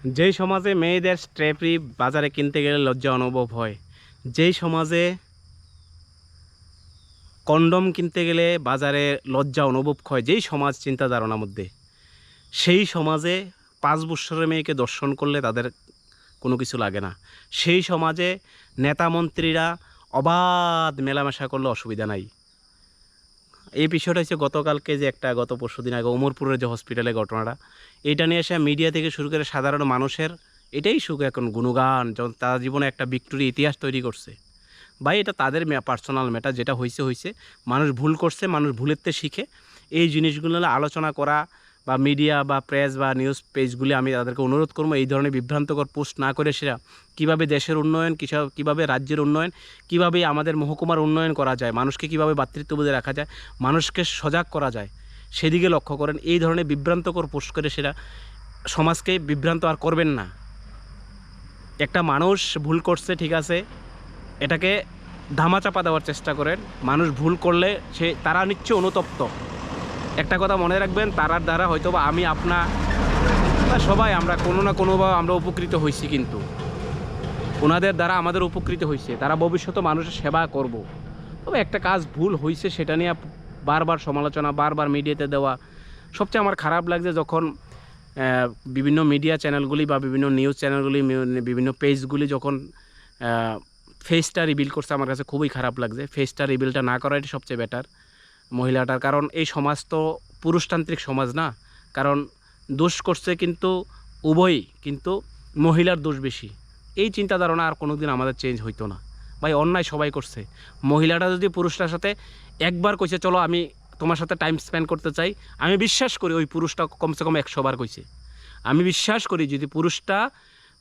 যেই সমাজে মেয়েদের স্ট্রেপরি বাজারে কিনতে গেলে লজ্জা অনুভব হয়, যেই সমাজে কন্ডম কিনতে গেলে বাজারে লজ্জা অনুভব হয়, যেই সমাজ চিন্তা ধারণার মধ্যে, সেই সমাজে 5 বৎসরের মেয়েকে দর্শন করলে তাদের কোনো কিছু লাগে না। সেই সমাজে নেতা মন্ত্রীরা অবাধ মেলামেশা করলে অসুবিধা নাই। এই বিষয়টা হচ্ছে গতকালকে যে গত পরশুদিন আগে ওমরপুরের যে হসপিটালে ঘটনাটা, এইটা নিয়ে এসে মিডিয়া থেকে শুরু করে সাধারণ মানুষের এটাই সুখ এখন গুণগান, যখন তারা জীবনে একটা ভিক্টোরি ইতিহাস তৈরি করছে। ভাই এটা তাদের পার্সোনাল ম্যাটার, যেটা হয়েছে। মানুষ ভুল করছে, মানুষ ভুলেরতে শিখে। এই জিনিসগুলো আলোচনা করা বা মিডিয়া বা প্রেস বা নিউজ পেজগুলি আমি তাদেরকে অনুরোধ করবো এই ধরনের বিভ্রান্তকর পোস্ট না করে সেরা কীভাবে দেশের উন্নয়ন, কীভাবে রাজ্যের উন্নয়ন, কীভাবে আমাদের মহকুমার উন্নয়ন করা যায়, মানুষকে কীভাবে ভ্রাতৃত্ববোধে রাখা যায়, মানুষকে সজাগ করা যায়, সেদিকে লক্ষ্য করেন। এই ধরনের বিভ্রান্তকর পোস্ট করে সেরা সমাজকে বিভ্রান্ত আর করবেন না। একটা মানুষ ভুল করছে, ঠিক আছে, এটাকে ধামাচাপা দেওয়ার চেষ্টা করেন। মানুষ ভুল করলে তারা নিশ্চয় অনুতপ্ত। একটা কথা মনে রাখবেন, তারার দ্বারা হয়তো বা আমি আপনার সবাই আমরা কোনো না কোনোভাবে আমরা উপকৃত হয়েছি, কিন্তু ওনাদের দ্বারা আমাদের উপকৃত হয়েছে। তারা ভবিষ্যতে মানুষের সেবা করব। তবে একটা কাজ ভুল হয়েছে, সেটা নিয়ে বারবার সমালোচনা, বারবার মিডিয়াতে দেওয়া। সবচেয়ে আমার খারাপ লাগছে যখন বিভিন্ন মিডিয়া চ্যানেলগুলি বা বিভিন্ন নিউজ চ্যানেলগুলি, বিভিন্ন পেজগুলি যখন ফেসটা রিভিল করছে, আমার কাছে খুবই খারাপ লাগছে। ফেসটা রিভিলটা না করাই সবচেয়ে বেটার মহিলাটার। কারণ এই সমাজ তো পুরুষতান্ত্রিক সমাজ না। কারণ দোষ করছে কিন্তু উভয়ই, কিন্তু মহিলার দোষ বেশি। এই চিন্তা ধারণা আর কোনো দিন আমাদের চেঞ্জ হইতো না। ভাই অন্যায় সবাই করছে। মহিলাটা যদি পুরুষটার সাথে একবার কইছে চলো আমি তোমার সাথে টাইম স্পেন্ড করতে চাই, আমি বিশ্বাস করি ওই পুরুষটা কমসে কম 100 বার কইছে। আমি বিশ্বাস করি যদি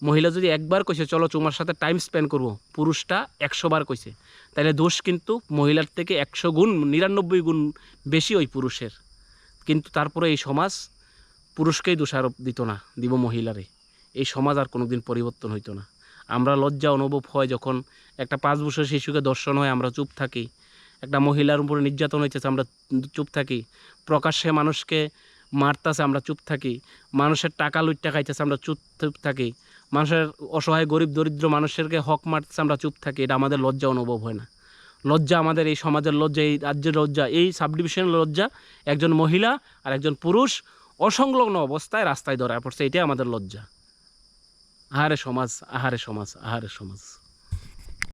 মহিলা যদি একবার কইছে চলো তোমার সাথে টাইম স্পেন্ড করবো, পুরুষটা 100 বার কইছে, তাহলে দোষ কিন্তু মহিলার থেকে 100 গুণ 99 গুণ বেশি ওই পুরুষের। কিন্তু তারপরে এই সমাজ পুরুষকেই দোষারোপ দিত না, দিব মহিলারে। এই সমাজ আর কোনো দিন পরিবর্তন হইতো না। আমরা লজ্জা অনুভব হয় যখন একটা 5 বছরের শিশুকে ধর্ষণ হয়, আমরা চুপ থাকি। একটা মহিলার উপরে নির্যাতন হইতেছে, আমরা চুপ থাকি। প্রকাশ্যে মানুষকে মারতেছে, আমরা চুপ থাকি। মানুষের টাকা লুটটা খাইতেছে, আমরা চুপ থাকি। মানুষের অসহায় গরিব দরিদ্র মানুষেরকে হক মারতেছে, আমরা চুপ থাকি। এটা আমাদের লজ্জা অনুভব হয় না। লজ্জা আমাদের এই সমাজের লজ্জা, এই রাজ্যের লজ্জা, এই সাবডিভিশনের লজ্জা। একজন মহিলা আর একজন পুরুষ অসংলগ্ন অবস্থায় রাস্তায় ধরা পড়ছে, এটাই আমাদের লজ্জা। আহারে সমাজ, আহারে সমাজ, আহারে সমাজ।